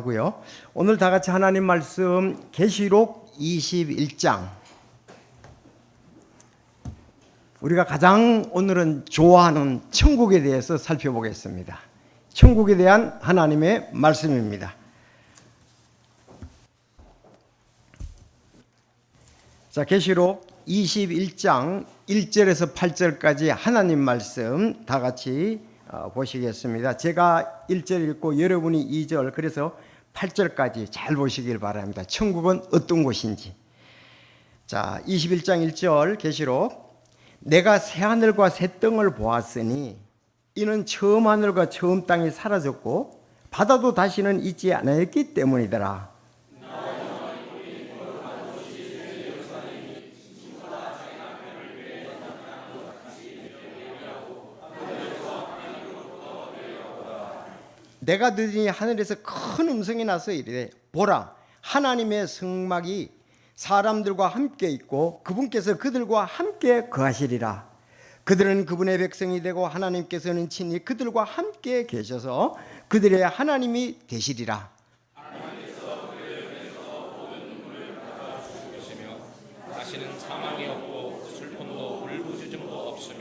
고요. 오늘 다 같이 하나님 말씀 계시록 21장. 우리가 가장 오늘은 좋아하는 천국에 대해서 살펴보겠습니다. 천국에 대한 하나님의 말씀입니다. 자, 계시록 21장 1절에서 8절까지 하나님 말씀 다 같이 보시겠습니다. 제가 1절 읽고 여러분이 2절, 그래서 8절까지 잘 보시길 바랍니다. 천국은 어떤 곳인지. 자, 21장 1절 계시록. 내가 새 하늘과 새 땅을 보았으니 이는 처음 하늘과 처음 땅이 사라졌고 바다도 다시는 있지 않았기 때문이더라. 내가 들으니 하늘에서 큰 음성이 나서 이르되 보라, 하나님의 성막이 사람들과 함께 있고 그분께서 그들과 함께 거하시리라. 그들은 그분의 백성이 되고 하나님께서는 친히 그들과 함께 계셔서 그들의 하나님이 되시리라. 하나님께서 그들 중에서 모든 눈물을 닦아 주실 것이며 다시는 사망이 없고 슬픔도 울부짖음도 없으며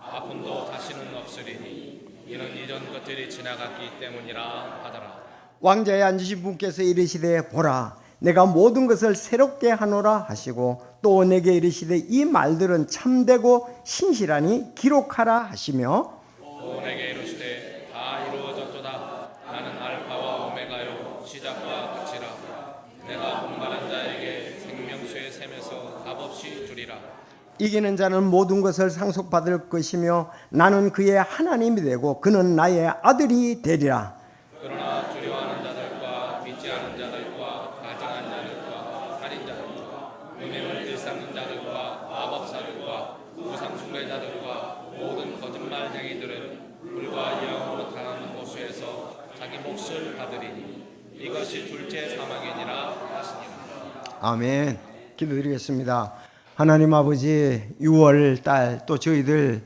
아픔도 다시는 없으리니 이는 이전 것들이 지나갔기 때문이라 하더라. 왕자에 앉으신 분께서 이르시되 보라, 내가 모든 것을 새롭게 하노라 하시고 또 내게 이르시되 이 말들은 참되고 신실하니 기록하라 하시며 또 내게 이르시되 다 이루어졌도다. 나는 알파와 오메가요 시작과 끝이라. 내가 분발한 자에게 생명수의 샘에서 값없이 주리라. 이기는 자는 모든 것을 상속받을 것이며 나는 그의 하나님이 되고 그는 나의 아들이 되리라. 그러나 두려워하는 자들과 믿지 않은 자들과 가증한 자들과 살인자들과 음행을 일삼는 자들과 마법사들과 우상숭배자들과 모든 거짓말쟁이들은 불과 영으로 당하는 호수에서 자기 몫을 받으리니 이것이 둘째 사망이니라 하시니라. 아멘. 기도드리겠습니다. 하나님 아버지, 6월 달 또 저희들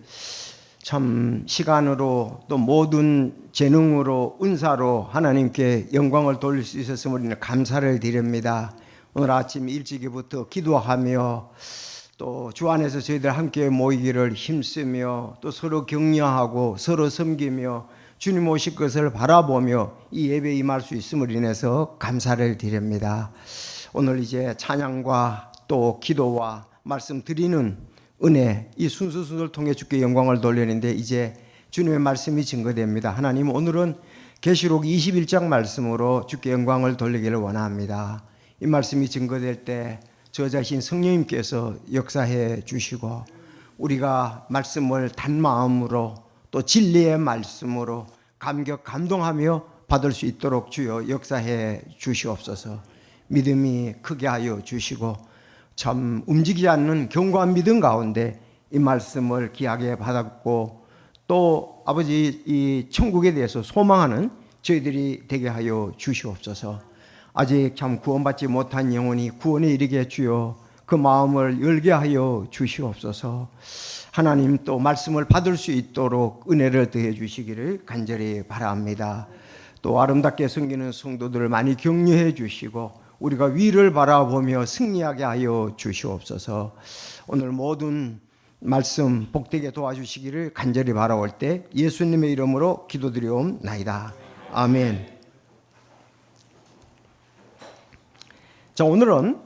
참 시간으로 또 모든 재능으로 은사로 하나님께 영광을 돌릴 수 있었으면 우리는 감사를 드립니다. 오늘 아침 일찍이부터 기도하며 또 주 안에서 저희들 함께 모이기를 힘쓰며 또 서로 격려하고 서로 섬기며 주님 오실 것을 바라보며 이 예배에 임할 수 있음을 인해서 감사를 드립니다. 오늘 이제 찬양과 또 기도와 말씀 드리는 은혜, 이 순서를 통해 주께 영광을 돌리는데 이제 주님의 말씀이 증거됩니다. 하나님, 오늘은 계시록 21장 말씀으로 주께 영광을 돌리기를 원합니다. 이 말씀이 증거될 때 저 자신 성령님께서 역사해 주시고 우리가 말씀을 단마음으로 또 진리의 말씀으로 감동하며 받을 수 있도록 주여 역사해 주시옵소서. 믿음이 크게 하여 주시고 참 움직이지 않는 견고한 믿음 가운데 이 말씀을 귀하게 받았고 또 아버지 이 천국에 대해서 소망하는 저희들이 되게 하여 주시옵소서. 아직 참 구원받지 못한 영혼이 구원에 이르게 주여 그 마음을 열게 하여 주시옵소서. 하나님 또 말씀을 받을 수 있도록 은혜를 더해 주시기를 간절히 바랍니다. 또 아름답게 섬기는 성도들을 많이 격려해 주시고 우리가 위를 바라보며 승리하게 하여 주시옵소서. 오늘 모든 말씀 복되게 도와주시기를 간절히 바라올 때 예수님의 이름으로 기도드리옵나이다. 아멘. 자, 오늘은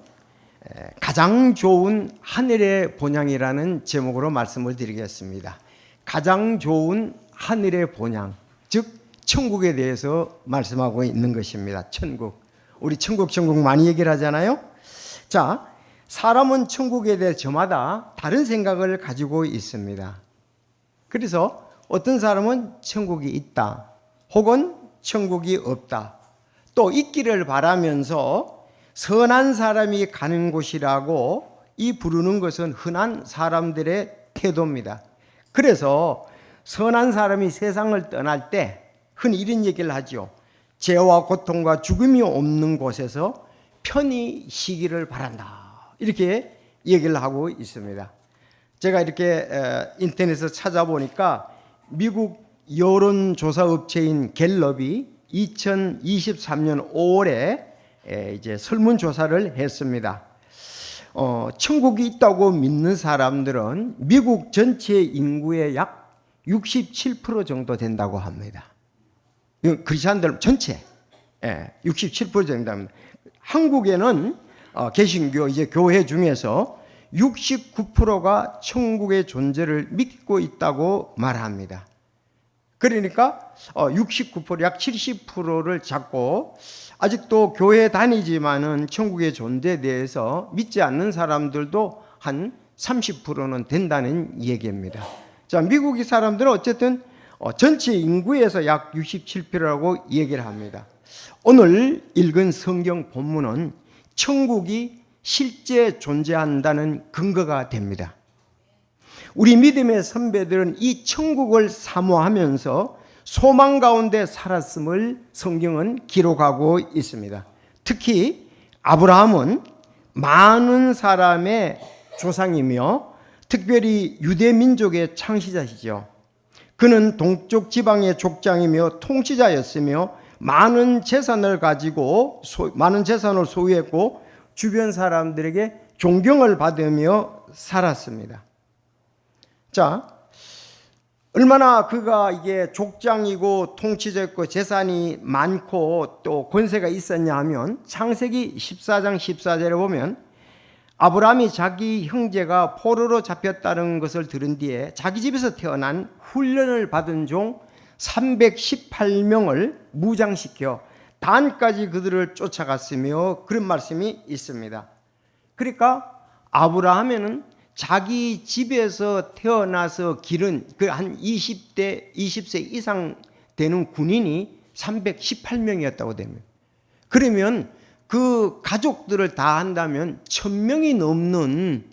가장 좋은 하늘의 본향이라는 제목으로 말씀을 드리겠습니다. 가장 좋은 하늘의 본향, 즉 천국에 대해서 말씀하고 있는 것입니다. 천국. 우리 천국 많이 얘기를 하잖아요. 자, 사람은 천국에 대해 저마다 다른 생각을 가지고 있습니다. 그래서 어떤 사람은 천국이 있다, 혹은 천국이 없다, 또 있기를 바라면서 선한 사람이 가는 곳이라고 이 부르는 것은 흔한 사람들의 태도입니다. 그래서 선한 사람이 세상을 떠날 때 흔히 이런 얘기를 하죠. 죄와 고통과 죽음이 없는 곳에서 편히 쉬기를 바란다, 이렇게 얘기를 하고 있습니다. 제가 이렇게 인터넷에서 찾아보니까 미국 여론조사 업체인 갤럽이 2023년 5월에 이제 설문조사를 했습니다. 천국이 있다고 믿는 사람들은 미국 전체 인구의 약 67% 정도 된다고 합니다. 크리스천들 전체 67% 된답니다. 한국에는 개신교 이제 교회 중에서 69%가 천국의 존재를 믿고 있다고 말합니다. 그러니까 69%, 약 70%를 잡고 아직도 교회 다니지만은 천국의 존재에 대해서 믿지 않는 사람들도 한 30%는 된다는 얘기입니다. 자, 미국의 사람들은 어쨌든 전체 인구에서 약 67%라고 얘기를 합니다. 오늘 읽은 성경 본문은 천국이 실제 존재한다는 근거가 됩니다. 우리 믿음의 선배들은 이 천국을 사모하면서 소망 가운데 살았음을 성경은 기록하고 있습니다. 특히 아브라함은 많은 사람의 조상이며 특별히 유대 민족의 창시자시죠. 그는 동쪽 지방의 족장이며 통치자였으며 많은 재산을 소유했고 주변 사람들에게 존경을 받으며 살았습니다. 자, 얼마나 그가 이게 족장이고 통치자였고 재산이 많고 또 권세가 있었냐 하면 창세기 14장 14절에 보면 아브라함이 자기 형제가 포로로 잡혔다는 것을 들은 뒤에 자기 집에서 태어난 훈련을 받은 종 318명을 무장시켜 단까지 그들을 쫓아갔으며 그런 말씀이 있습니다. 그러니까 아브라함에는 자기 집에서 태어나서 기른 그 한 20세 이상 되는 군인이 318명이었다고 됩니다. 그러면 그 가족들을 다 한다면 1000명이 넘는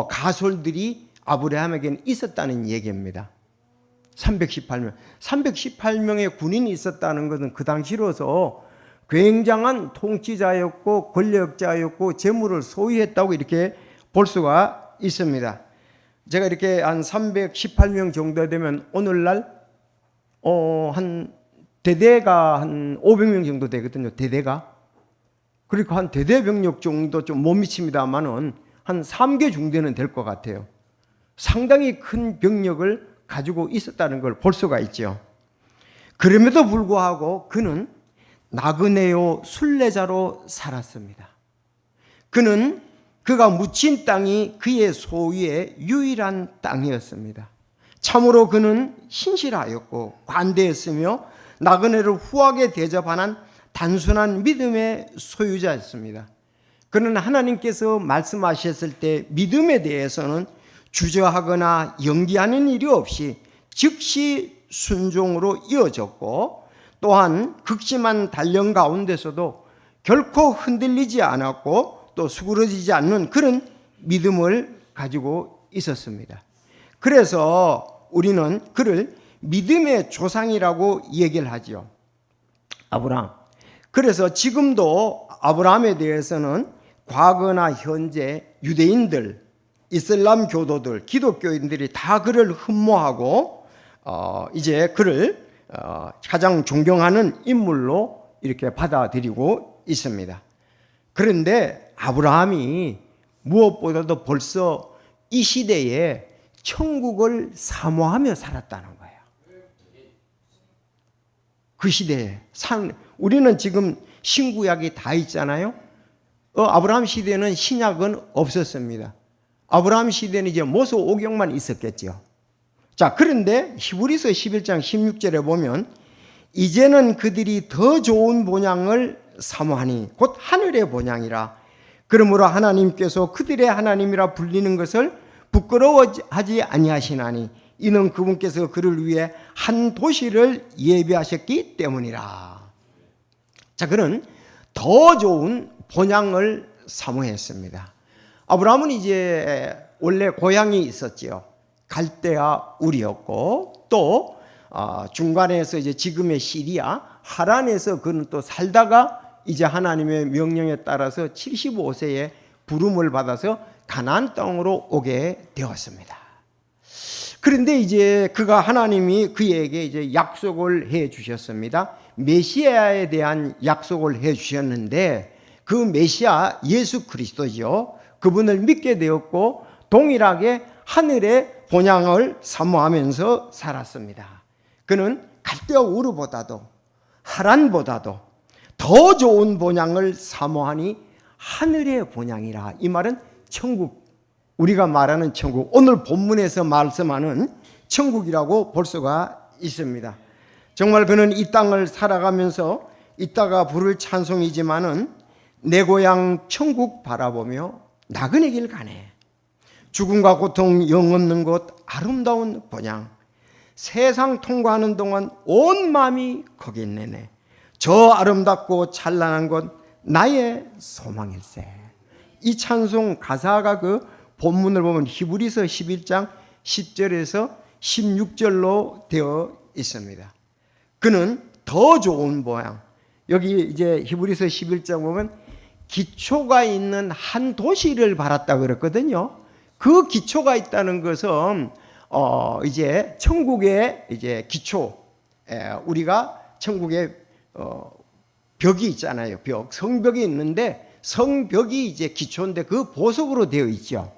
가솔들이 아브라함에게는 있었다는 얘기입니다. 318명의 군인이 있었다는 것은 그 당시로서 굉장한 통치자였고 권력자였고 재물을 소유했다고 이렇게 볼 수가 있습니다. 제가 이렇게 한 318명 정도 되면 오늘날 한 대대가 한 500명 정도 되거든요. 대대가. 그러니까 한 대대 병력 정도 좀 못 미칩니다만은 한 3개 중대는 될 것 같아요. 상당히 큰 병력을 가지고 있었다는 걸 볼 수가 있죠. 그럼에도 불구하고 그는 나그네요 순례자로 살았습니다. 그가 묻힌 땅이 그의 소유의 유일한 땅이었습니다. 참으로 그는 신실하였고 관대했으며 나그네를 후하게 대접하는 단순한 믿음의 소유자였습니다. 그는 하나님께서 말씀하셨을 때 믿음에 대해서는 주저하거나 연기하는 일이 없이 즉시 순종으로 이어졌고 또한 극심한 단련 가운데서도 결코 흔들리지 않았고 또 수그러지지 않는 그런 믿음을 가지고 있었습니다. 그래서 우리는 그를 믿음의 조상이라고 얘기를 하죠. 아브라함. 그래서 지금도 아브라함에 대해서는 과거나 현재 유대인들, 이슬람 교도들, 기독교인들이 다 그를 흠모하고 이제 그를 가장 존경하는 인물로 이렇게 받아들이고 있습니다. 그런데 아브라함이 무엇보다도 벌써 이 시대에 천국을 사모하며 살았다는 거예요. 그 시대에 우리는 지금 신구약이 다 있잖아요. 아브라함 시대는 신약은 없었습니다. 아브라함 시대는 이제 모세 오경만 있었겠죠. 자, 그런데 히브리서 11장 16절에 보면 이제는 그들이 더 좋은 본향을 사모하니 곧 하늘의 본향이라. 그러므로 하나님께서 그들의 하나님이라 불리는 것을 부끄러워하지 아니하시나니 이는 그분께서 그를 위해 한 도시를 예비하셨기 때문이라. 자, 그는 더 좋은 본향을 사모했습니다. 아브라함은 이제 원래 고향이 있었지요. 갈대아 우리였고 또 중간에서 이제 지금의 시리아 하란에서 그는 또 살다가 이제 하나님의 명령에 따라서 75세에 부름을 받아서 가나안 땅으로 오게 되었습니다. 그런데 이제 하나님이 그에게 이제 약속을 해 주셨습니다. 메시아에 대한 약속을 해 주셨는데 그 메시아 예수 그리스도죠. 그분을 믿게 되었고 동일하게 하늘의 본향을 사모하면서 살았습니다. 그는 갈대와 우르보다도 하란보다도 더 좋은 본향을 사모하니 하늘의 본향이라. 이 말은 천국, 우리가 말하는 천국, 오늘 본문에서 말씀하는 천국이라고 볼 수가 있습니다. 정말 그는 이 땅을 살아가면서 이따가 부를 찬송이지만은 내 고향 천국 바라보며 나그네 길 가네. 죽음과 고통 영없는 곳 아름다운 본향. 세상 통과하는 동안 온 마음이 거기 있네네. 저 아름답고 찬란한 곳 나의 소망일세. 이 찬송 가사가 그 본문을 보면 히브리서 11장 10절에서 16절로 되어 있습니다. 그는 더 좋은 모양. 여기 이제 히브리서 11장 보면 기초가 있는 한 도시를 바랐다 그랬거든요. 그 기초가 있다는 것은 이제 천국의 이제 기초, 우리가 천국에 벽이 있잖아요. 벽, 성벽이 있는데 성벽이 이제 기초인데 그 보석으로 되어 있죠.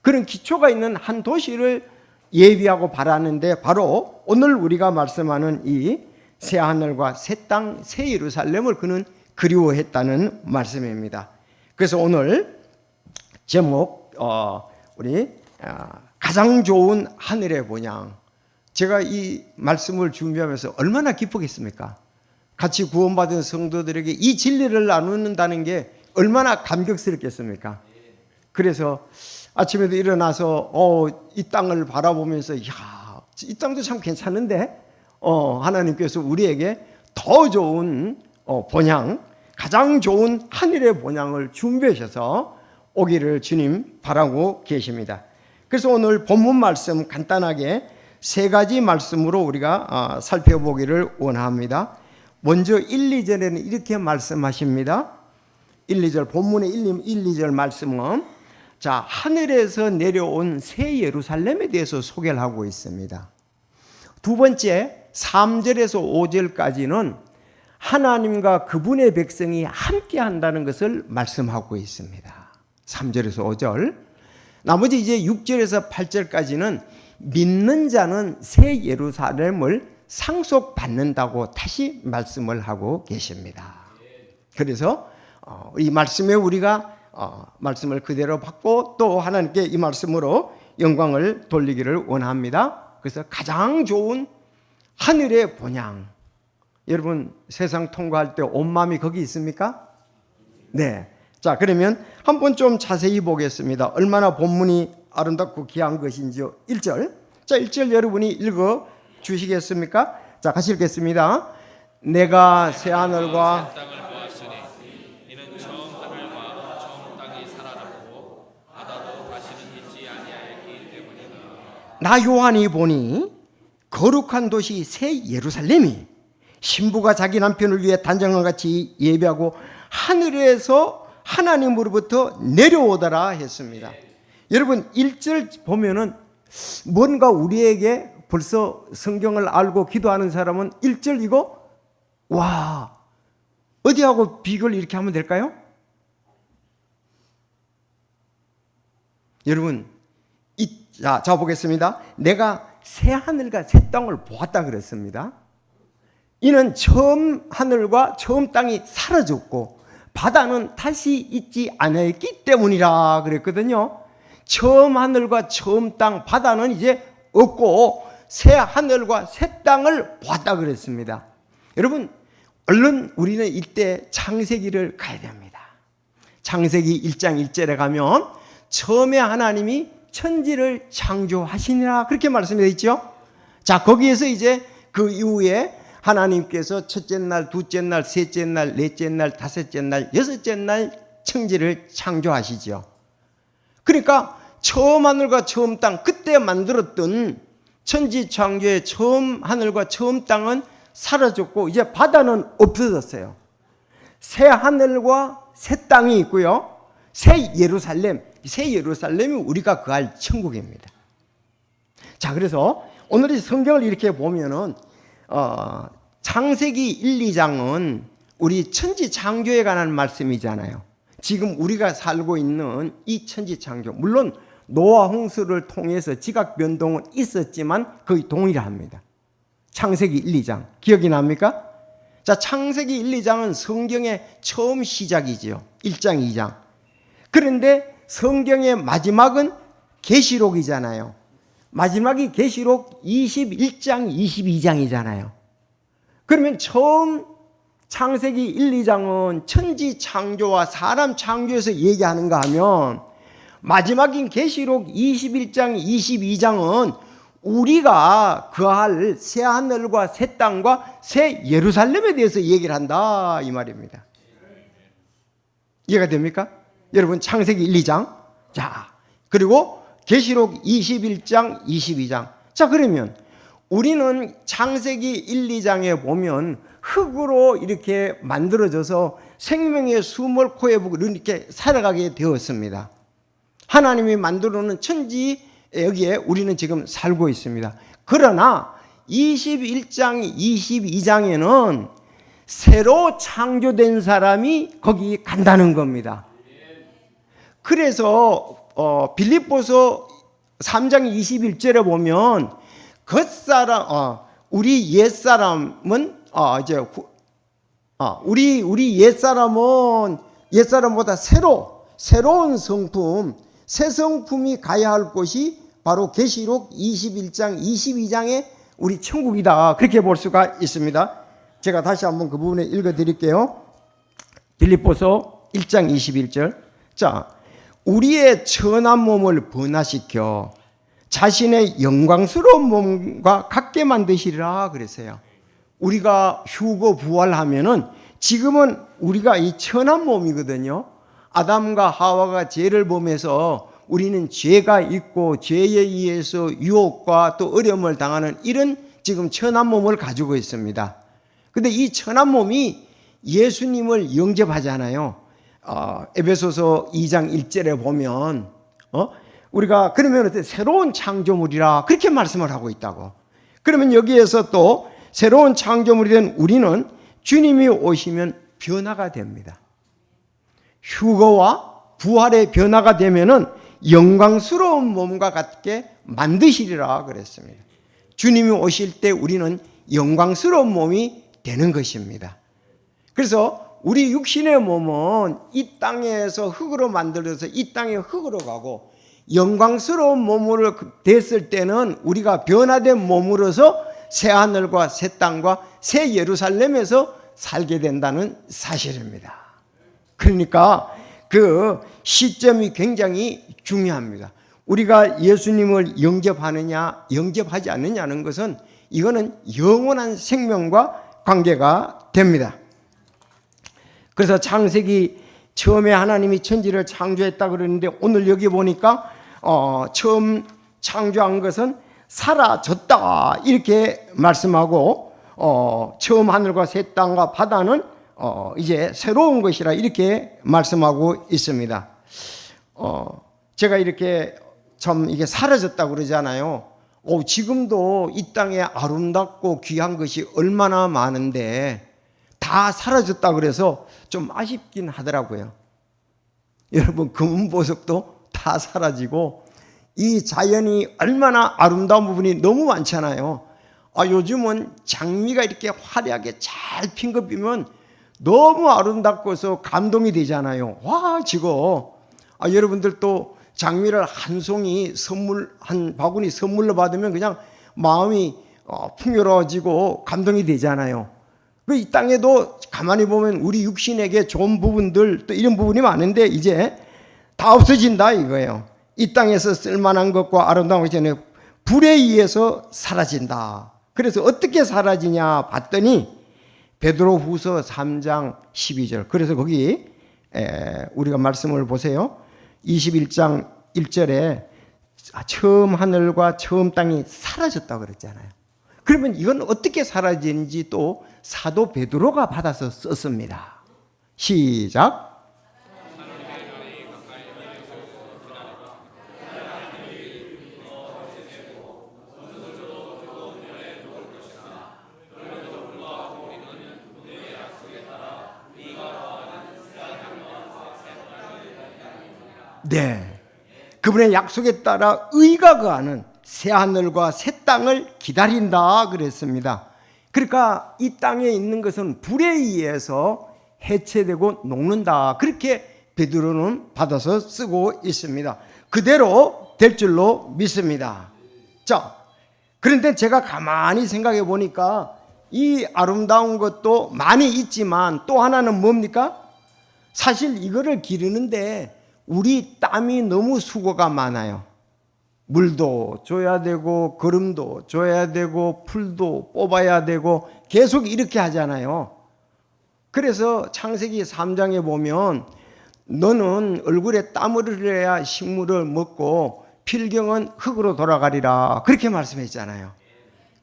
그런 기초가 있는 한 도시를 예비하고 바라는데 바로 오늘 우리가 말씀하는 이 새 하늘과 새 땅, 새 예루살렘을 그는 그리워했다는 말씀입니다. 그래서 오늘 제목 우리 가장 좋은 하늘의 본향. 제가 이 말씀을 준비하면서 얼마나 기쁘겠습니까? 같이 구원받은 성도들에게 이 진리를 나누는다는 게 얼마나 감격스럽겠습니까? 그래서 아침에도 일어나서 이 땅을 바라보면서 야, 이 땅도 참 괜찮은데 하나님께서 우리에게 더 좋은 본향, 가장 좋은 하늘의 본향을 준비하셔서 오기를 주님 바라고 계십니다. 그래서 오늘 본문 말씀 간단하게 세 가지 말씀으로 우리가 살펴보기를 원합니다. 먼저 1, 2절에는 이렇게 말씀하십니다. 1, 2절 본문의 1, 2절 말씀은 자, 하늘에서 내려온 새 예루살렘에 대해서 소개를 하고 있습니다. 두 번째 3절에서 5절까지는 하나님과 그분의 백성이 함께 한다는 것을 말씀하고 있습니다. 3절에서 5절. 나머지 이제 6절에서 8절까지는 믿는 자는 새 예루살렘을 상속받는다고 다시 말씀을 하고 계십니다. 그래서 이 말씀에 우리가 말씀을 그대로 받고 또 하나님께 이 말씀으로 영광을 돌리기를 원합니다. 그래서 가장 좋은 하늘의 본향. 여러분 세상 통과할 때 온 마음이 거기 있습니까? 네. 자, 그러면 한번 좀 자세히 보겠습니다. 얼마나 본문이 아름답고 귀한 것인지요. 1절. 자, 1절 여러분이 읽어 주시겠습니까? 자, 같이 읽겠습니다. 내가 새 하늘과 땅을 보았으니 이는 처음 하늘과 처음 땅이 사라졌고 바다도 다시는 있지 아니하였기 때문이다. 나 요한이 보니 거룩한 도시 새 예루살렘이 신부가 자기 남편을 위해 단장과 같이 예배하고 하늘에서 하나님으로부터 내려오더라 했습니다. 여러분 1절 보면은 뭔가 우리에게 벌써 성경을 알고 기도하는 사람은 1절 이거 와 어디하고 비교를 이렇게 하면 될까요? 여러분 자 보겠습니다. 내가 새 하늘과 새 땅을 보았다 그랬습니다. 이는 처음 하늘과 처음 땅이 사라졌고 바다는 다시 있지 않았기 때문이라 그랬거든요. 처음 하늘과 처음 땅 바다는 이제 없고 새 하늘과 새 땅을 보았다 그랬습니다. 여러분 얼른 우리는 이때 창세기를 가야 됩니다. 창세기 1장 1절에 가면 처음에 하나님이 천지를 창조하시니라 그렇게 말씀되어 있죠. 자, 거기에서 이제 그 이후에 하나님께서 첫째 날, 둘째 날, 셋째 날, 넷째 날, 다섯째 날, 여섯째 날 천지를 창조하시죠. 그러니까 처음 하늘과 처음 땅 그때 만들었던 천지 창조의 처음 하늘과 처음 땅은 사라졌고 이제 바다는 없어졌어요. 새 하늘과 새 땅이 있고요. 새 예루살렘, 새 예루살렘이 우리가 거할 천국입니다. 자, 그래서 오늘 이 성경을 이렇게 보면은 창세기 1, 2장은 우리 천지 창조에 관한 말씀이잖아요. 지금 우리가 살고 있는 이 천지 창조, 물론 노아 홍수를 통해서 지각 변동은 있었지만 거의 동일합니다. 창세기 1, 2장 기억이 납니까? 자, 창세기 1, 2장은 성경의 처음 시작이지요. 1장, 2장. 그런데 성경의 마지막은 계시록이잖아요. 마지막이 계시록 21장, 22장이잖아요. 그러면 처음 창세기 1, 2장은 천지 창조와 사람 창조에서 얘기하는가 하면 마지막인 계시록 21장, 22장은 우리가 거할 새 하늘과 새 땅과 새 예루살렘에 대해서 얘기를 한다 이 말입니다. 이해가 됩니까? 여러분 창세기 1, 2장 자 그리고 계시록 21장, 22장 자 그러면 우리는 창세기 1, 2장에 보면 흙으로 이렇게 만들어져서 생명의 숨을 코에 부고 이렇게 살아가게 되었습니다. 하나님이 만들어 놓은 천지 여기에 우리는 지금 살고 있습니다. 그러나 21장, 22장에는 새로 창조된 사람이 거기 간다는 겁니다. 그래서 빌립보서 3장 21절에 보면 겉사람 우리 옛사람은 우리 옛사람은 옛사람보다 새로운 성품, 새 성품이 가야 할 곳이 바로 계시록 21장, 22장의 우리 천국이다. 그렇게 볼 수가 있습니다. 제가 다시 한번 그 부분에 읽어 드릴게요. 빌립보서 1장 21절. 자, 우리의 천한 몸을 변화시켜 자신의 영광스러운 몸과 같게 만드시리라 그랬어요. 우리가 휴거 부활하면은 지금은 우리가 이 천한 몸이거든요. 아담과 하와가 죄를 범해서 우리는 죄가 있고 죄에 의해서 유혹과 또 어려움을 당하는 이런 지금 천한 몸을 가지고 있습니다. 근데 이 천한 몸이 예수님을 영접하잖아요. 에베소서 2장 1절에 보면 우리가 그러면 새로운 창조물이라 그렇게 말씀을 하고 있다고. 그러면 여기에서 또 새로운 창조물이 된 우리는 주님이 오시면 변화가 됩니다. 휴거와 부활의 변화가 되면은 영광스러운 몸과 같게 만드시리라 그랬습니다. 주님이 오실 때 우리는 영광스러운 몸이 되는 것입니다. 그래서 우리 육신의 몸은 이 땅에서 흙으로 만들어서 이 땅에 흙으로 가고 영광스러운 몸으로 됐을 때는 우리가 변화된 몸으로서 새 하늘과 새 땅과 새 예루살렘에서 살게 된다는 사실입니다. 그러니까 그 시점이 굉장히 중요합니다. 우리가 예수님을 영접하느냐 영접하지 않느냐는 것은 이거는 영원한 생명과 관계가 됩니다. 그래서 창세기 처음에 하나님이 천지를 창조했다 그러는데 오늘 여기 보니까 처음 창조한 것은 사라졌다 이렇게 말씀하고 처음 하늘과 새 땅과 바다는 이제 새로운 것이라 이렇게 말씀하고 있습니다. 제가 이렇게 참 이게 사라졌다 그러잖아요. 지금도 이 땅에 아름답고 귀한 것이 얼마나 많은데 다 사라졌다 그래서 좀 아쉽긴 하더라고요. 여러분 금은보석도 다 사라지고 이 자연이 얼마나 아름다운 부분이 너무 많잖아요. 요즘은 장미가 이렇게 화려하게 잘 핀 거 보면 너무 아름답고서 감동이 되잖아요. 와 지금 여러분들도 장미를 한 송이 선물 한 바구니 선물로 받으면 그냥 마음이 풍요로워지고 감동이 되잖아요. 이 땅에도 가만히 보면 우리 육신에게 좋은 부분들 또 이런 부분이 많은데 이제 다 없어진다 이거예요. 이 땅에서 쓸만한 것과 아름다운 것이 불에 의해서 사라진다. 그래서 어떻게 사라지냐 봤더니 베드로후서 3장 12절. 그래서 거기 우리가 말씀을 보세요. 21장 1절에 처음 하늘과 처음 땅이 사라졌다고 그랬잖아요. 그러면 이건 어떻게 사라지는지 또 사도 베드로가 받아서 썼습니다. 시작. 네. 그분의 약속에 따라 의가 거하는 새 하늘과 새 땅을 기다린다 그랬습니다. 그러니까 이 땅에 있는 것은 불에 의해서 해체되고 녹는다. 그렇게 베드로는 받아서 쓰고 있습니다. 그대로 될 줄로 믿습니다. 자, 그런데 제가 가만히 생각해 보니까 이 아름다운 것도 많이 있지만 또 하나는 뭡니까? 사실 이거를 기르는데 우리 땀이 너무 수고가 많아요. 물도 줘야 되고 거름도 줘야 되고 풀도 뽑아야 되고 계속 이렇게 하잖아요. 그래서 창세기 3장에 보면 너는 얼굴에 땀을 흘려야 식물을 먹고 필경은 흙으로 돌아가리라 그렇게 말씀했잖아요.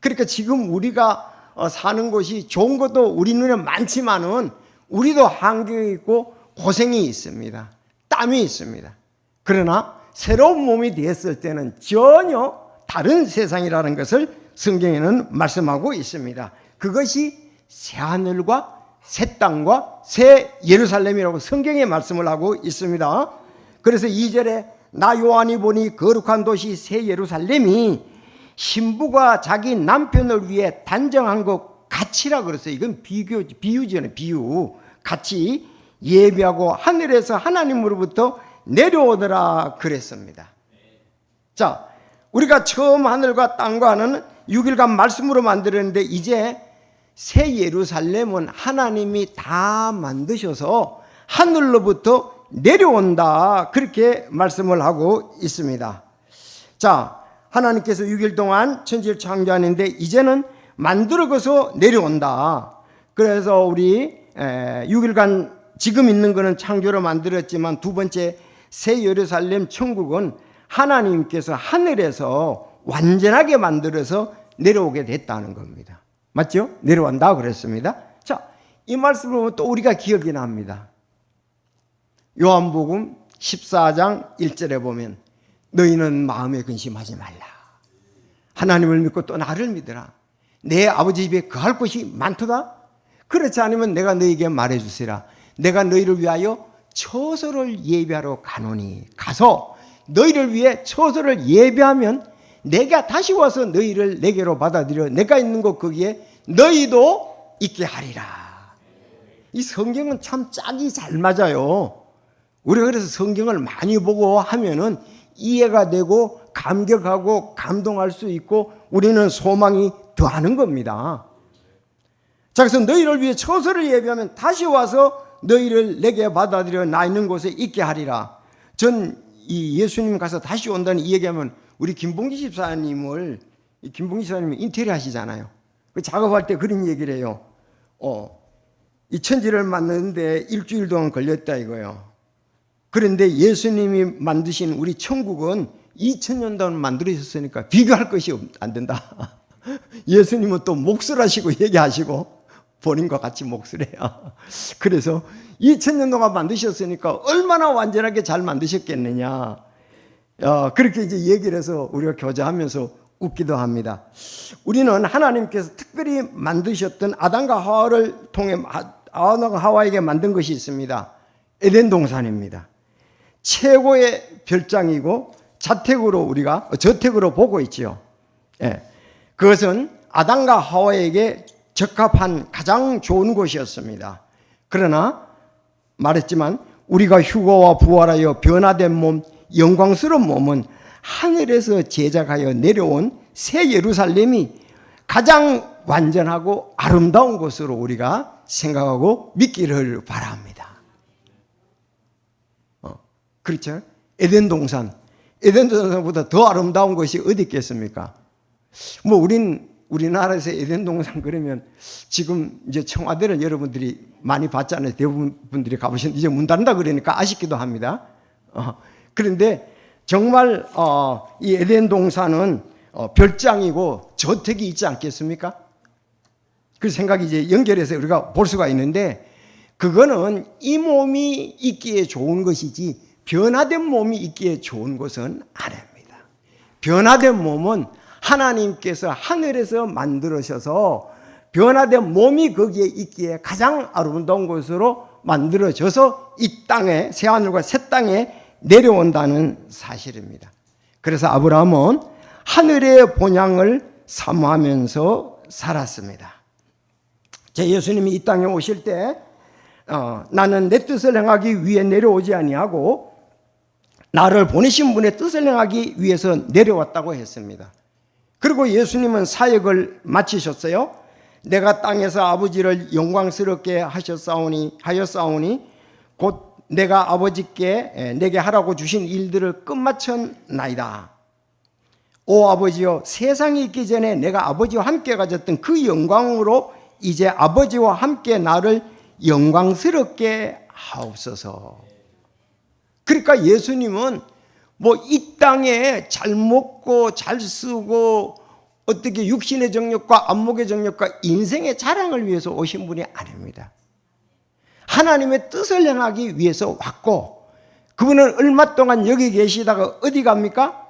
그러니까 지금 우리가 사는 곳이 좋은 것도 우리 눈에 많지만은 우리도 한계가 있고 고생이 있습니다. 땀이 있습니다. 그러나 새로운 몸이 되었을 때는 전혀 다른 세상이라는 것을 성경에는 말씀하고 있습니다. 그것이 새 하늘과 새 땅과 새 예루살렘이라고 성경에 말씀을 하고 있습니다. 그래서 2절에 나 요한이 보니 거룩한 도시 새 예루살렘이 신부가 자기 남편을 위해 단정한 것 같이라 그랬어요. 이건 비유잖아요. 비유. 같이 예비하고 하늘에서 하나님으로부터 내려오더라 그랬습니다. 자, 우리가 처음 하늘과 땅과 하는 6일간 말씀으로 만들었는데 이제 새 예루살렘은 하나님이 다 만드셔서 하늘로부터 내려온다 그렇게 말씀을 하고 있습니다. 자, 하나님께서 6일 동안 천지를 창조하는데 이제는 만들어서 내려온다. 그래서 우리 6일간 지금 있는 것은 창조로 만들었지만 두 번째 새 예루살렘 천국은 하나님께서 하늘에서 완전하게 만들어서 내려오게 됐다는 겁니다. 맞죠? 내려온다 그랬습니다. 자, 이 말씀을 보면 또 우리가 기억이 납니다. 요한복음 14장 1절에 보면 너희는 마음에 근심하지 말라. 하나님을 믿고 또 나를 믿으라. 내 아버지 집에 거할 곳이 많도다. 그렇지 않으면 내가 너희에게 말해주시라. 내가 너희를 위하여 처소를 예비하러 가노니 가서 너희를 위해 처소를 예비하면 내가 다시 와서 너희를 내게로 받아들여 내가 있는 곳 거기에 너희도 있게 하리라. 이 성경은 참 짝이 잘 맞아요. 우리가 그래서 성경을 많이 보고 하면은 이해가 되고 감격하고 감동할 수 있고 우리는 소망이 더하는 겁니다. 자, 그래서 너희를 위해 처소를 예비하면 다시 와서 너희를 내게 받아들여 나 있는 곳에 있게 하리라. 전 이 예수님 가서 다시 온다는 이 얘기하면 우리 김봉기 집사님이 인테리어 하시잖아요. 그 작업할 때 그런 얘기를 해요. 이 천지를 만드는데 일주일 동안 걸렸다 이거요. 그런데 예수님이 만드신 우리 천국은 2000년 동안 만들어졌으니까 비교할 것이 안 된다. 예수님은 또 몫을 하시고 얘기하시고 본인과 같이 몫을 해요. 그래서 2000년 동안 만드셨으니까 얼마나 완전하게 잘 만드셨겠느냐. 그렇게 이제 얘기를 해서 우리가 교제하면서 웃기도 합니다. 우리는 하나님께서 특별히 만드셨던 아담과 하와를 통해 아담과 하와에게 만든 것이 있습니다. 에덴 동산입니다. 최고의 별장이고 저택으로 보고 있지요. 예. 그것은 아담과 하와에게 적합한 가장 좋은 곳이었습니다. 그러나 말했지만 우리가 휴거와 부활하여 변화된 몸, 영광스러운 몸은 하늘에서 제작하여 내려온 새 예루살렘이 가장 완전하고 아름다운 곳으로 우리가 생각하고 믿기를 바랍니다. 그렇죠? 에덴 동산보다 더 아름다운 것이 어디 있겠습니까? 우리나라에서 에덴 동산 그러면 지금 이제 청와대를 여러분들이 많이 봤잖아요. 대부분 분들이 가보신 이제 문 닫는다 그러니까 아쉽기도 합니다. 그런데 정말 이 에덴 동산은 별장이고 저택이 있지 않겠습니까? 그 생각이 이제 연결해서 우리가 볼 수가 있는데 그거는 이 몸이 있기에 좋은 것이지 변화된 몸이 있기에 좋은 것은 아닙니다. 변화된 몸은 하나님께서 하늘에서 만들으셔서 변화된 몸이 거기에 있기에 가장 아름다운 것으로 만들어져서 이 땅에 새하늘과 새 땅에 내려온다는 사실입니다. 그래서 아브라함은 하늘의 본향을 사모하면서 살았습니다. 제 예수님이 이 땅에 오실 때 나는 내 뜻을 행하기 위해 내려오지 아니하고 나를 보내신 분의 뜻을 행하기 위해서 내려왔다고 했습니다. 그리고 예수님은 사역을 마치셨어요. 내가 땅에서 아버지를 영광스럽게 하였사오니 곧 내가 아버지께 내게 하라고 주신 일들을 끝마쳤나이다. 오 아버지여, 세상이 있기 전에 내가 아버지와 함께 가졌던 그 영광으로 이제 아버지와 함께 나를 영광스럽게 하옵소서. 그러니까 예수님은 뭐 이 땅에 잘 먹고 잘 쓰고 어떻게 육신의 정욕과 안목의 정욕과 인생의 자랑을 위해서 오신 분이 아닙니다. 하나님의 뜻을 행하기 위해서 왔고, 그분은 얼마 동안 여기 계시다가 어디 갑니까?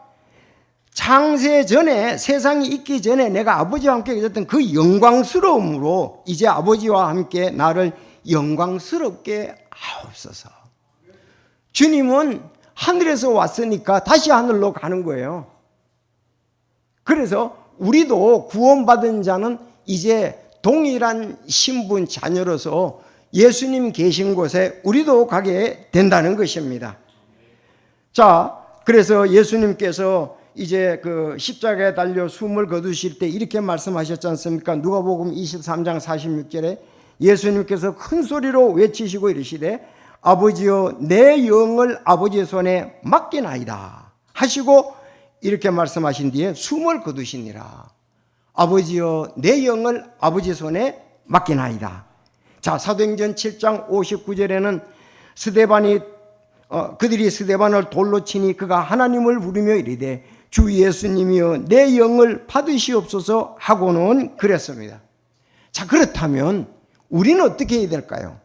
창세 전에, 세상이 있기 전에 내가 아버지와 함께 계셨던 그 영광스러움으로 이제 아버지와 함께 나를 영광스럽게 하옵소서. 주님은 하늘에서 왔으니까 다시 하늘로 가는 거예요. 그래서 우리도 구원받은 자는 이제 동일한 신분 자녀로서 예수님 계신 곳에 우리도 가게 된다는 것입니다. 자, 그래서 예수님께서 이제 그 십자가에 달려 숨을 거두실 때 이렇게 말씀하셨지 않습니까? 누가복음 23장 46절에 예수님께서 큰 소리로 외치시고 이르시되 아버지여, 내 영을 아버지의 손에 맡기나이다 하시고 이렇게 말씀하신 뒤에 숨을 거두시니라. 아버지여, 내 영을 아버지의 손에 맡기나이다. 자, 사도행전 7장 59절에는 그들이 스데반을 돌로 치니 그가 하나님을 부르며 이르되 주 예수님이여, 내 영을 받으시옵소서 하고는 그랬습니다. 자, 그렇다면 우리는 어떻게 해야 될까요?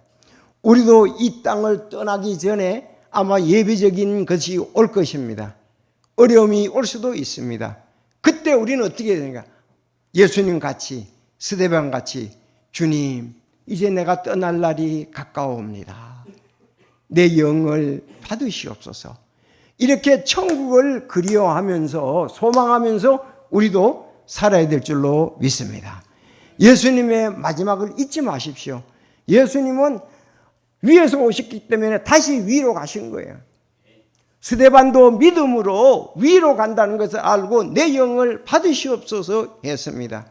우리도 이 땅을 떠나기 전에 아마 예비적인 것이 올 것입니다. 어려움이 올 수도 있습니다. 그때 우리는 어떻게 해야 되는가? 예수님 같이, 스데반 같이, 주님, 이제 내가 떠날 날이 가까워옵니다. 내 영을 받으시옵소서. 이렇게 천국을 그리워하면서 소망하면서 우리도 살아야 될 줄로 믿습니다. 예수님의 마지막을 잊지 마십시오. 예수님은 위에서 오셨기 때문에 다시 위로 가신 거예요. 스데반도 믿음으로 위로 간다는 것을 알고 내 영을 받으시옵소서 했습니다.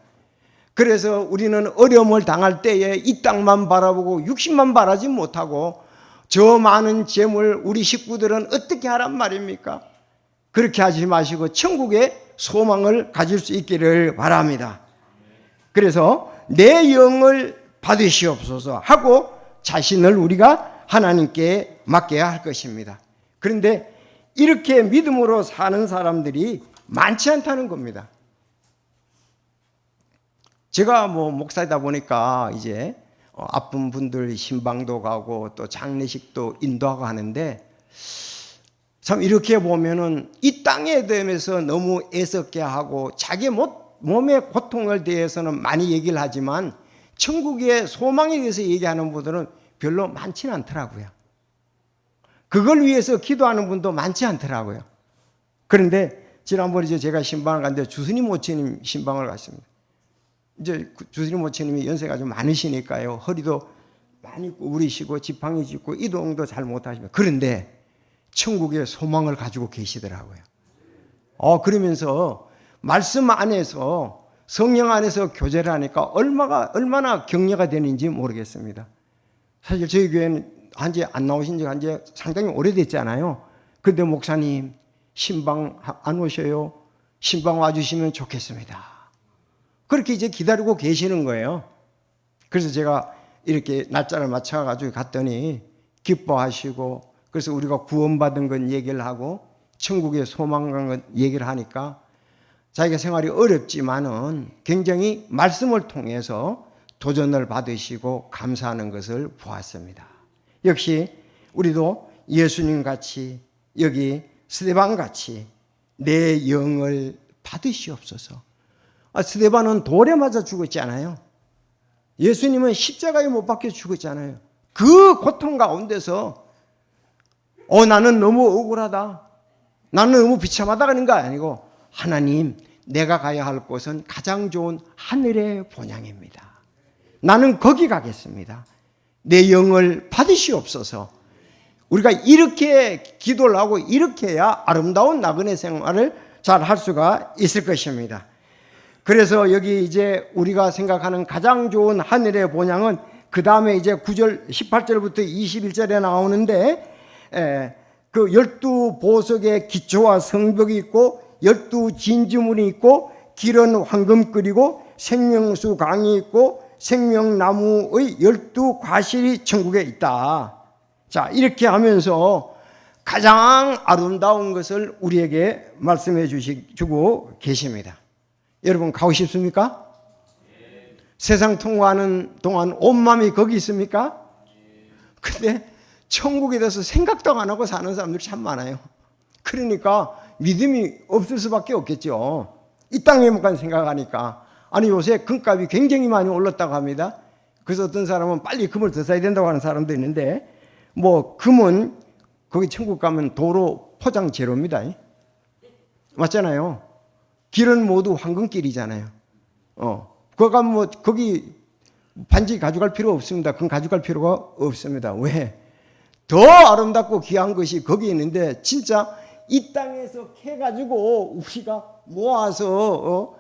그래서 우리는 어려움을 당할 때에 이 땅만 바라보고 육신만 바라지 못하고 저 많은 재물 우리 식구들은 어떻게 하란 말입니까? 그렇게 하지 마시고 천국의 소망을 가질 수 있기를 바랍니다. 그래서 내 영을 받으시옵소서 하고 자신을 우리가 하나님께 맡겨야 할 것입니다. 그런데 이렇게 믿음으로 사는 사람들이 많지 않다는 겁니다. 제가 목사이다 보니까 이제 아픈 분들 신방도 가고 또 장례식도 인도하고 하는데 참 이렇게 보면은 이 땅에 대해서 너무 애석해 하고 자기 몸의 고통을 대해서는 많이 얘기를 하지만 천국의 소망에 대해서 얘기하는 분들은 별로 많지는 않더라고요. 그걸 위해서 기도하는 분도 많지 않더라고요. 그런데 지난번에 제가 신방을 갔는데 주스님 모처님 신방을 갔습니다. 이제 주스님 모처님이 연세가 좀 많으시니까요. 허리도 많이 구부리시고 지팡이 짚고 이동도 잘 못하시면 그런데 천국의 소망을 가지고 계시더라고요. 그러면서 말씀 안에서 성령 안에서 교제를 하니까 얼마나 격려가 되는지 모르겠습니다. 사실 저희 교회는 한지 안 나오신 지 한지 상당히 오래됐잖아요. 그런데 목사님 신방 안 오셔요? 신방 와주시면 좋겠습니다. 그렇게 이제 기다리고 계시는 거예요. 그래서 제가 이렇게 날짜를 맞춰가지고 갔더니 기뻐하시고 그래서 우리가 구원받은 건 얘기를 하고 천국의 소망한 건 얘기를 하니까 자기가 생활이 어렵지만은 굉장히 말씀을 통해서 도전을 받으시고 감사하는 것을 보았습니다. 역시 우리도 예수님 같이 여기 스데반 같이 내 영을 받으시옵소서. 스데반은 돌에 맞아 죽었잖아요. 예수님은 십자가에 못 박혀 죽었잖아요. 그 고통 가운데서 나는 너무 억울하다, 나는 너무 비참하다 그런 거 아니고, 하나님, 내가 가야 할 곳은 가장 좋은 하늘의 본향입니다. 나는 거기 가겠습니다. 내 영을 받으시옵소서. 우리가 이렇게 기도를 하고 이렇게 해야 아름다운 나그네 생활을 잘 할 수가 있을 것입니다. 그래서 여기 이제 우리가 생각하는 가장 좋은 하늘의 본향은 그 다음에 이제 9절, 18절부터 21절에 나오는데, 그 12보석의 기초와 성벽이 있고 12진주문이 있고 길은 황금끌이고 생명수 강이 있고 생명나무의 12과실이 천국에 있다. 자, 이렇게 하면서 가장 아름다운 것을 우리에게 말씀해 주고 계십니다. 여러분 가고 싶습니까? 세상 통과하는 동안 온 마음이 거기 있습니까? 근데 천국에 대해서 생각도 안 하고 사는 사람들이 참 많아요. 그러니까 믿음이 없을 수밖에 없겠죠. 이 땅에만 생각하니까. 아니, 요새 금값이 굉장히 많이 올랐다고 합니다. 그래서 어떤 사람은 빨리 금을 더 사야 된다고 하는 사람도 있는데, 뭐 금은 거기 천국 가면 도로 포장 제로입니다. 맞잖아요. 길은 모두 황금길이잖아요. 그거 뭐 거기 반지 가져갈 필요 없습니다. 그건 가져갈 필요가 없습니다. 왜? 더 아름답고 귀한 것이 거기 있는데, 진짜 이 땅에서 캐가지고 우리가 모아서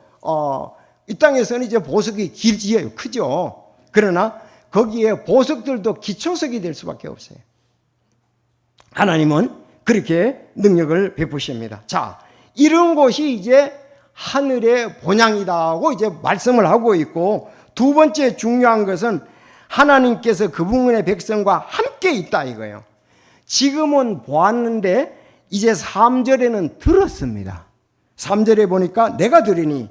이 땅에서는 이제 보석이 길지요, 크죠. 그러나 거기에 보석들도 기초석이 될 수밖에 없어요. 하나님은 그렇게 능력을 베푸십니다. 자, 이런 곳이 이제 하늘의 본향이다고 이제 말씀을 하고 있고, 두 번째 중요한 것은 하나님께서 그분의 백성과 함께 있다 이거예요. 지금은 보았는데 이제 3절에는 들었습니다. 3절에 보니까 내가 들으니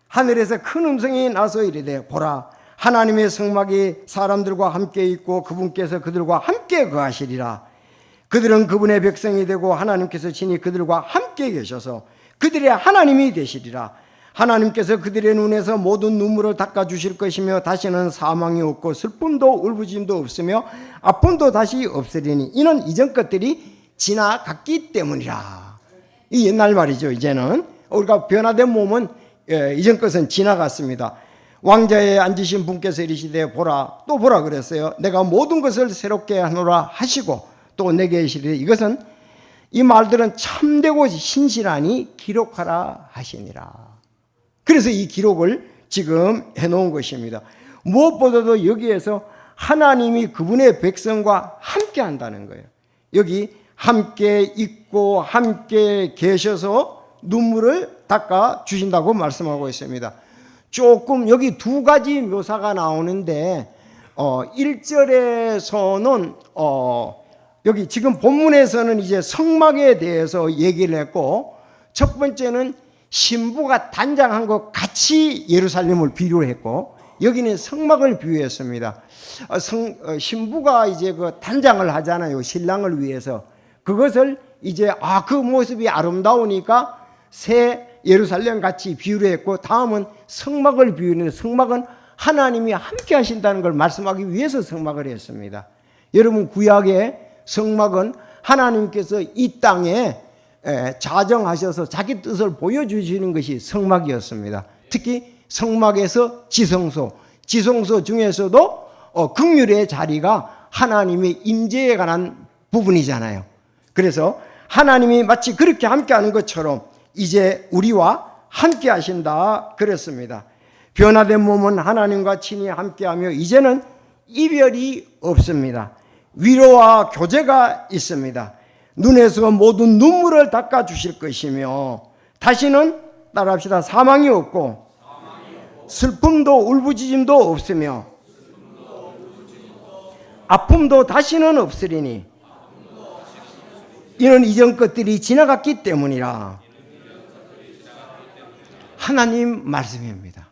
하늘에서 큰 음성이 나서 이르되 보라, 하나님의 성막이 사람들과 함께 있고 그분께서 그들과 함께 거하시리라. 그들은 그분의 백성이 되고 하나님께서 친히 그들과 함께 계셔서 그들의 하나님이 되시리라. 하나님께서 그들의 눈에서 모든 눈물을 닦아주실 것이며 다시는 사망이 없고 슬픔도 울부짖음도 없으며 아픔도 다시 없으리니 이는 이전 것들이 지나갔기 때문이라. 이 옛날 말이죠. 이제는 우리가 변화된 몸은 이전 것은 지나갔습니다. 왕자에 앉으신 분께서 이르시되 보라, 또 보라 그랬어요. 내가 모든 것을 새롭게 하노라 하시고 또 내게 이르시되 이것은 이 말들은 참되고 신실하니 기록하라 하시니라. 그래서 이 기록을 지금 해놓은 것입니다. 무엇보다도 여기에서 하나님이 그분의 백성과 함께 한다는 거예요. 여기 함께 있고 함께 계셔서 눈물을 닦아 주신다고 말씀하고 있습니다. 조금 여기 두 가지 묘사가 나오는데 1절에서는 여기 지금 본문에서는 이제 성막에 대해서 얘기를 했고, 첫 번째는 신부가 단장한 것 같이 예루살렘을 비유를 했고, 여기는 성막을 비유했습니다. 신부가 이제 그 단장을 하잖아요. 신랑을 위해서. 그것을 이제 그 모습이 아름다우니까 새 예루살렘 같이 비유를 했고, 다음은 성막을 비유했는데 성막은 하나님이 함께 하신다는 걸 말씀하기 위해서 성막을 했습니다. 여러분, 구약의 성막은 하나님께서 이 땅에 자정하셔서 자기 뜻을 보여주시는 것이 성막이었습니다. 특히 성막에서 지성소 중에서도 긍휼의 자리가 하나님의 임재에 관한 부분이잖아요. 그래서 하나님이 마치 그렇게 함께하는 것처럼 이제 우리와 함께 하신다 그랬습니다. 변화된 몸은 하나님과 친히 함께하며 이제는 이별이 없습니다. 위로와 교제가 있습니다. 눈에서 모든 눈물을 닦아주실 것이며 다시는 따라합시다. 사망이 없고 슬픔도 울부짖음도 없으며 아픔도 다시는 없으리니 이는 이전 것들이 지나갔기 때문이라. 하나님 말씀입니다.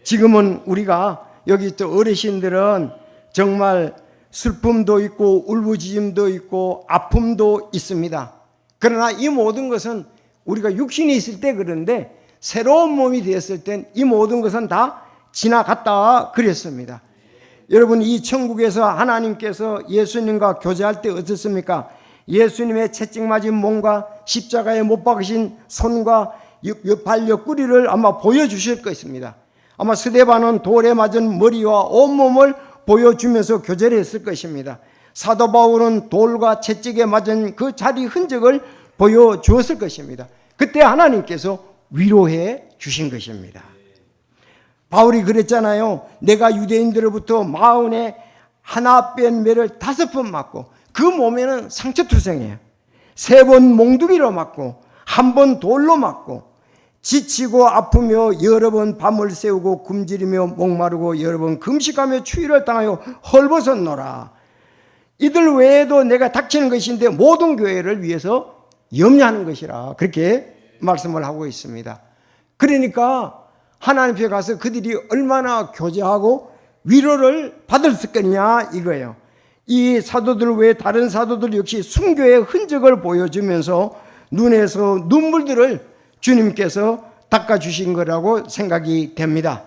지금은 우리가 여기 또 어르신들은 정말 슬픔도 있고 울부짖음도 있고 아픔도 있습니다. 그러나 이 모든 것은 우리가 육신이 있을 때 그런데 새로운 몸이 되었을 땐 이 모든 것은 다 지나갔다 그랬습니다. 여러분, 이 천국에서 하나님께서 예수님과 교제할 때 어떻습니까? 예수님의 채찍 맞은 몸과 십자가에 못 박으신 손과 발 옆구리를 아마 보여주실 것입니다. 아마 스데반은 돌에 맞은 머리와 온몸을 보여주면서 교제를 했을 것입니다. 사도 바울은 돌과 채찍에 맞은 그 자리 흔적을 보여주었을 것입니다. 그때 하나님께서 위로해 주신 것입니다. 바울이 그랬잖아요. 내가 유대인들로부터 마흔에 하나 뺀 매를 5번 맞고 그 몸에는 상처투성이에요. 3번 몽둥이로 맞고 1번 돌로 맞고 지치고 아프며 여러 번 밤을 새우고 굶주리며 목마르고 여러 번 금식하며 추위를 당하여 헐벗었노라. 이들 외에도 내가 닥치는 것인데 모든 교회를 위해서 염려하는 것이라 그렇게 말씀을 하고 있습니다. 그러니까 하나님 앞에 가서 그들이 얼마나 교제하고 위로를 받을 거냐 이거예요. 이 사도들 외에 다른 사도들 역시 순교의 흔적을 보여주면서 눈에서 눈물들을 주님께서 닦아주신 거라고 생각이 됩니다.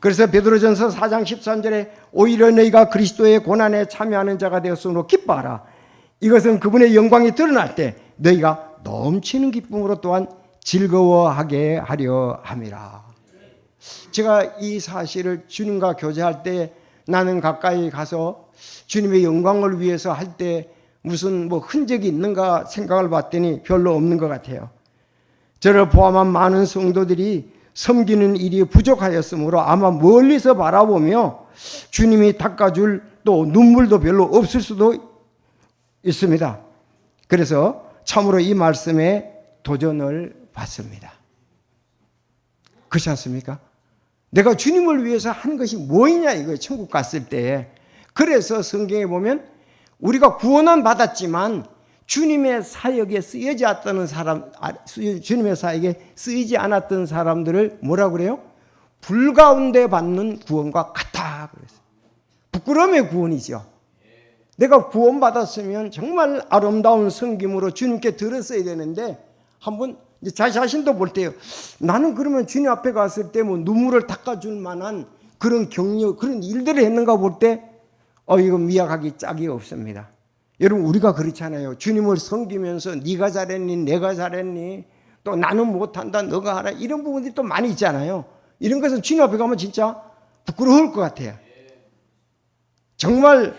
그래서 베드로전서 4장 13절에 오히려 너희가 그리스도의 고난에 참여하는 자가 되었으므로 기뻐하라. 이것은 그분의 영광이 드러날 때 너희가 넘치는 기쁨으로 또한 즐거워하게 하려 함이라. 제가 이 사실을 주님과 교제할 때 나는 가까이 가서 주님의 영광을 위해서 할 때 무슨 흔적이 있는가 생각을 봤더니 별로 없는 것 같아요. 저를 포함한 많은 성도들이 섬기는 일이 부족하였으므로 아마 멀리서 바라보며 주님이 닦아줄 또 눈물도 별로 없을 수도 있습니다. 그래서 참으로 이 말씀에 도전을 받습니다. 그렇지 않습니까? 내가 주님을 위해서 한 것이 뭐이냐 이거예요. 천국 갔을 때. 그래서 성경에 보면 우리가 구원은 받았지만 주님의 사역에 쓰이지 않았던 주님의 사역에 쓰이지 않았던 사람들을 뭐라고 그래요? 불 가운데 받는 구원과 같다 그랬어요. 부끄러움의 구원이죠. 내가 구원 받았으면 정말 아름다운 섬김으로 주님께 들었어야 되는데 한번 자신도 볼 때요. 나는 그러면 주님 앞에 갔을 때 눈물을 닦아줄 만한 그런 격려, 그런 일들을 했는가 볼 때, 이거 미약하기 짝이 없습니다. 여러분, 우리가 그렇잖아요. 주님을 섬기면서 네가 잘했니, 내가 잘했니, 또 나는 못한다, 너가 하라, 이런 부분들이 또 많이 있잖아요. 이런 것은 주님 앞에 가면 진짜 부끄러울 것 같아요. 정말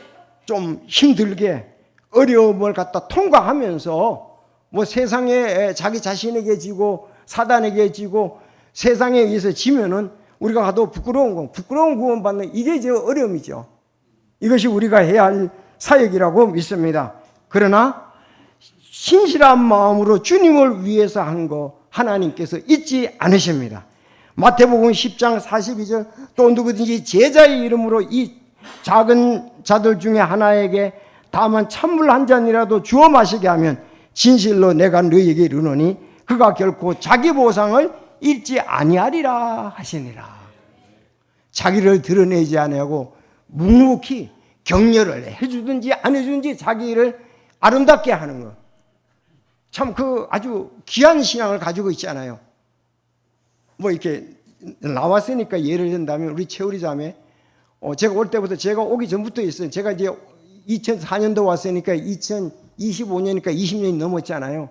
좀 힘들게 어려움을 갖다 통과하면서 세상에 자기 자신에게 지고 사단에게 지고 세상에 의해서 지면은 우리가 가도 부끄러운 구원 받는 이게 이제 어려움이죠. 이것이 우리가 해야 할 사역이라고 믿습니다. 그러나 신실한 마음으로 주님을 위해서 한 거 하나님께서 잊지 않으십니다. 마태복음 10장 42절 또 누구든지 제자의 이름으로 이 작은 자들 중에 하나에게 다만 찬물 한 잔이라도 주어 마시게 하면 진실로 내가 너희에게 이르노니 그가 결코 자기 보상을 잃지 아니하리라 하시니라. 자기를 드러내지 아니하고 묵묵히 격려를 해주든지 안 해주든지 자기 일을 아름답게 하는 것. 참 아주 귀한 신앙을 가지고 있잖아요. 이렇게 나왔으니까 예를 든다면 우리 채우리 자매 제가 올 때부터 제가 오기 전부터 있어요. 제가 이제 2004년도 왔으니까 2025년이니까 20년이 넘었잖아요.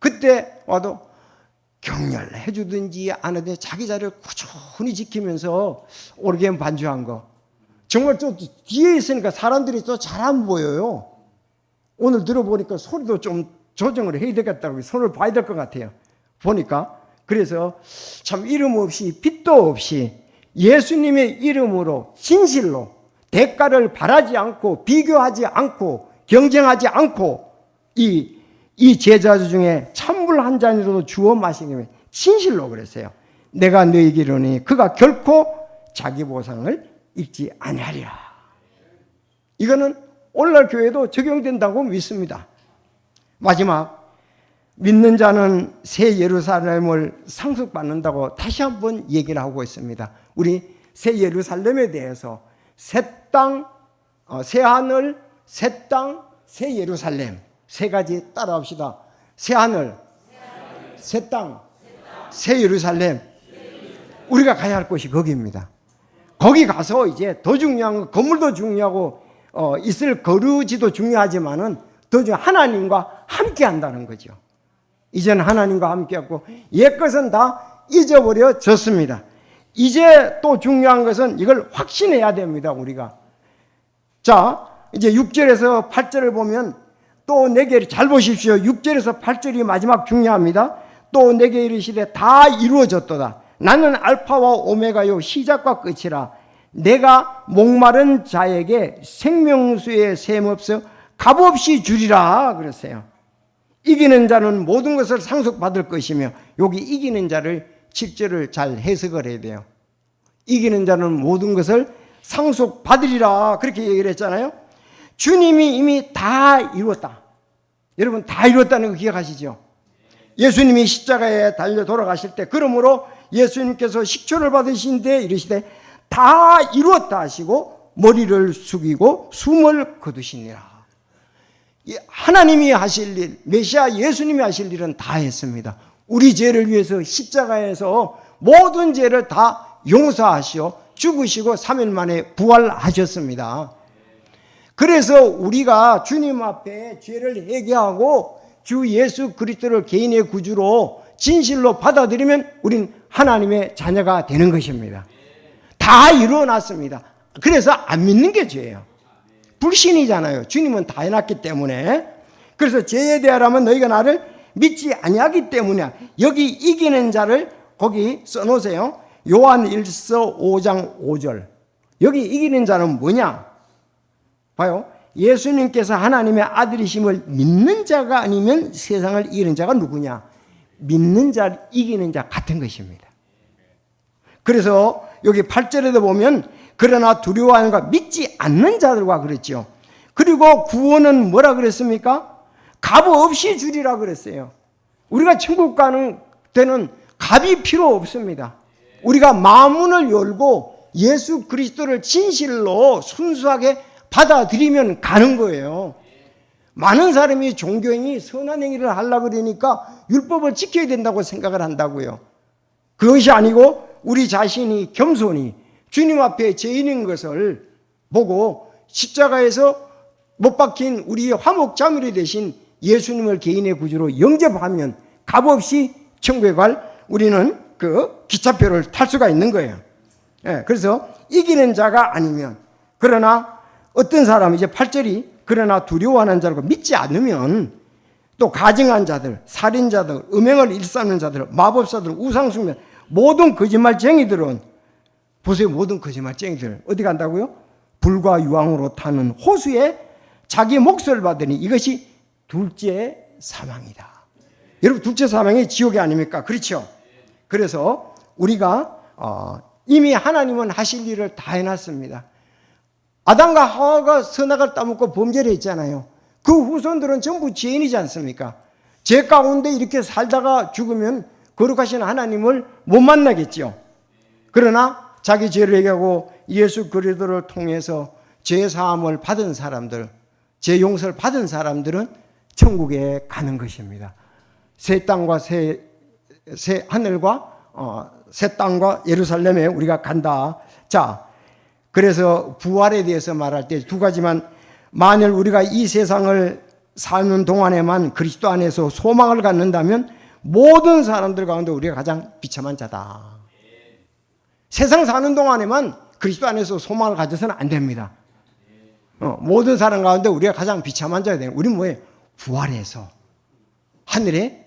그때 와도 격려를 해주든지 안 하든지 자기 자리를 꾸준히 지키면서 오르겐 반주한 거. 정말 또 뒤에 있으니까 사람들이 또 잘 안 보여요. 오늘 들어보니까 소리도 좀 조정을 해야 되겠다고 손을 봐야 될 것 같아요. 보니까. 그래서 참 이름 없이 빛도 없이 예수님의 이름으로 진실로 대가를 바라지 않고 비교하지 않고 경쟁하지 않고 이 제자들 중에 찬물 한 잔이라도 주어 마시면 진실로 그랬어요. 내가 너희에게 이르노니 그가 결코 자기 보상을 잊지 아니하리라. 이거는 오늘날 교회도 적용된다고 믿습니다. 마지막 믿는 자는 새 예루살렘을 상속받는다고 다시 한번 얘기를 하고 있습니다. 우리 새 예루살렘에 대해서 새 땅, 새 하늘, 새 땅, 새 예루살렘 세 가지 따라합시다. 새 하늘, 새 땅, 새 예루살렘. 우리가 가야 할 곳이 거기입니다. 거기 가서 이제 더 중요한 건 건물도 중요하고 있을 거루지도 중요하지만은 도저히 하나님과 함께 한다는 거죠. 이제는 하나님과 함께 하고 옛 것은 다 잊어버려졌습니다. 이제 또 중요한 것은 이걸 확신해야 됩니다. 우리가. 자, 이제 6절에서 8절을 보면 또 내게, 잘 보십시오. 6절에서 8절이 마지막 중요합니다. 또 내게 이르시되 다 이루어졌도다. 나는 알파와 오메가요 시작과 끝이라. 내가 목마른 자에게 생명수의 샘없어 값없이 주리라 그랬어요. 이기는 자는 모든 것을 상속받을 것이며, 여기 이기는 자를 7절을 잘 해석을 해야 돼요. 이기는 자는 모든 것을 상속받으리라 그렇게 얘기를 했잖아요. 주님이 이미 다 이루었다. 여러분, 다 이루었다는 거 기억하시죠? 예수님이 십자가에 달려 돌아가실 때, 그러므로 예수님께서 식초를 받으신데 이르시되 다 이루었다 하시고 머리를 숙이고 숨을 거두시니라. 하나님이 하실 일, 메시아 예수님이 하실 일은 다 했습니다. 우리 죄를 위해서 십자가에서 모든 죄를 다 용서하시어 죽으시고 3일 만에 부활하셨습니다. 그래서 우리가 주님 앞에 죄를 회개하고 주 예수 그리스도를 개인의 구주로 진실로 받아들이면 우린 하나님의 자녀가 되는 것입니다. 다 이루어놨습니다. 그래서 안 믿는 게 죄예요. 불신이잖아요. 주님은 다 해놨기 때문에. 그래서 죄에 대하라면 너희가 나를 믿지 아니하기 때문이야. 여기 이기는 자를 거기 써놓으세요. 요한 1서 5장 5절. 여기 이기는 자는 뭐냐? 봐요. 예수님께서 하나님의 아들이심을 믿는 자가 아니면 세상을 이기는 자가 누구냐? 믿는 자, 이기는 자 같은 것입니다. 그래서 여기 8절에도 보면 그러나 두려워하는 것 믿지 않는 자들과 그랬죠. 그리고 구원은 뭐라 그랬습니까? 값 없이 주리라 그랬어요. 우리가 천국 가는 데는 값이 필요 없습니다. 우리가 마음문을 열고 예수 그리스도를 진실로 순수하게 받아들이면 가는 거예요. 많은 사람이 종교인이 선한 행위를 하려고 그러니까 율법을 지켜야 된다고 생각을 한다고요. 그것이 아니고 우리 자신이 겸손히 주님 앞에 죄인인 것을 보고 십자가에서 못 박힌 우리의 화목자물이 되신 예수님을 개인의 구주로 영접하면 값없이 천국에 갈 우리는 그 기차표를 탈 수가 있는 거예요. 그래서 이기는 자가 아니면, 그러나 어떤 사람, 이제 8절이 그러나 두려워하는 자라고 믿지 않으면 또 가증한 자들, 살인자들, 음행을 일삼는 자들, 마법사들, 우상숭배, 모든 거짓말쟁이들은, 보세요, 모든 거짓말쟁이들 어디 간다고요? 불과 유황으로 타는 호수에 자기 몫을 받으니 이것이 둘째 사망이다. 여러분, 둘째 사망이 지옥이 아닙니까? 그렇죠? 그래서 우리가 이미 하나님은 하실 일을 다 해놨습니다. 아담과 하와가 선악을 따먹고 범죄를 했잖아요. 그 후손들은 전부 죄인이지 않습니까? 죄 가운데 이렇게 살다가 죽으면 거룩하신 하나님을 못 만나겠죠. 그러나 자기 죄를 회개하고 예수 그리스도를 통해서 죄 사함을 받은 사람들, 죄 용서를 받은 사람들은 천국에 가는 것입니다. 새 땅과 새 하늘과 새 땅과 예루살렘에 우리가 간다. 자, 그래서 부활에 대해서 말할 때 두 가지만, 만일 우리가 이 세상을 사는 동안에만 그리스도 안에서 소망을 갖는다면 모든 사람들 가운데 우리가 가장 비참한 자다. 세상 사는 동안에만 그리스도 안에서 소망을 가져서는 안 됩니다. 모든 사람 가운데 우리가 가장 비참한 자가 되는, 우리는 뭐예요? 부활해서 하늘에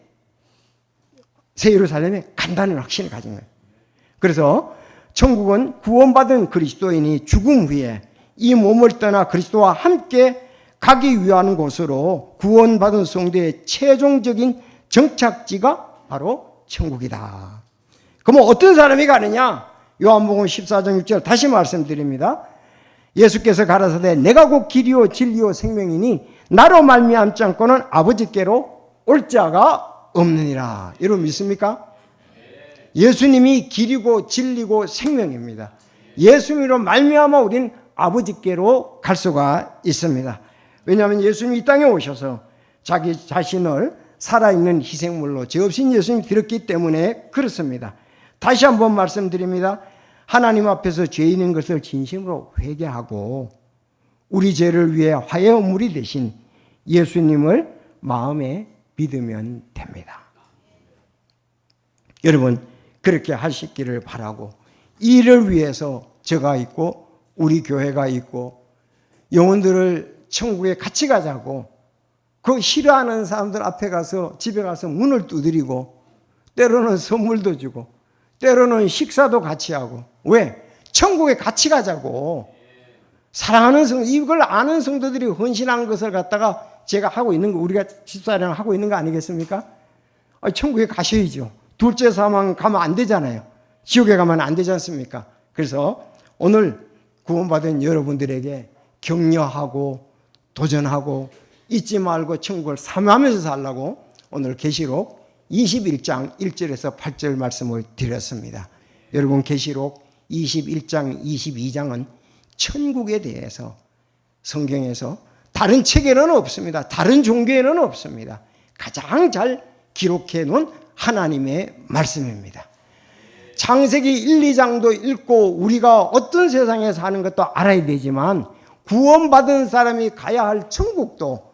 새 예루살렘에 간다는 확신을 가진 거예요. 그래서 천국은 구원받은 그리스도인이 죽음 후에 이 몸을 떠나 그리스도와 함께 가기 위한 곳으로 구원받은 성도의 최종적인 정착지가 바로 천국이다. 그러면 어떤 사람이 가느냐? 요한복음 14장 6절 다시 말씀드립니다. 예수께서 가라사대 내가 곧 길이요 진리요 생명이니 나로 말미암지 않고는 아버지께로 올 자가 없느니라. 여러분 믿습니까? 예수님이 길이고 진리고 생명입니다. 예수님으로 말미암아 우린 아버지께로 갈 수가 있습니다. 왜냐하면 예수님이 이 땅에 오셔서 자기 자신을 살아있는 희생물로 죄 없인 예수님이 드렸기 때문에 그렇습니다. 다시 한번 말씀드립니다. 하나님 앞에서 죄인인 것을 진심으로 회개하고 우리 죄를 위해 화해의 물이 되신 예수님을 마음에 믿으면 됩니다. 여러분 그렇게 하시기를 바라고, 이를 위해서 제가 있고 우리 교회가 있고 영혼들을 천국에 같이 가자고 그 싫어하는 사람들 앞에 가서 집에 가서 문을 두드리고 때로는 선물도 주고 때로는 식사도 같이 하고, 왜? 천국에 같이 가자고. 사랑하는 성도, 이걸 아는 성도들이 헌신한 것을 갖다가 제가 하고 있는 거, 우리가 집사랑 하고 있는 거 아니겠습니까? 천국에 가셔야죠. 둘째 사망 가면 안 되잖아요. 지옥에 가면 안 되지 않습니까? 그래서 오늘 구원받은 여러분들에게 격려하고 도전하고 잊지 말고 천국을 사모하면서 살라고 오늘 계시록 21장 1절에서 8절 말씀을 드렸습니다. 여러분 계시록 21장 22장은 천국에 대해서 성경에서 다른 책에는 없습니다. 다른 종교에는 없습니다. 가장 잘 기록해 놓은 하나님의 말씀입니다. 창세기 1, 2장도 읽고 우리가 어떤 세상에 사는 것도 알아야 되지만 구원받은 사람이 가야 할 천국도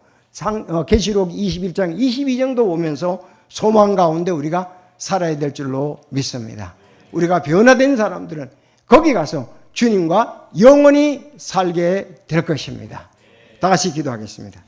계시록 21장 22장도 보면서 소망 가운데 우리가 살아야 될 줄로 믿습니다. 우리가 변화된 사람들은 거기 가서 주님과 영원히 살게 될 것입니다. 다 같이 기도하겠습니다.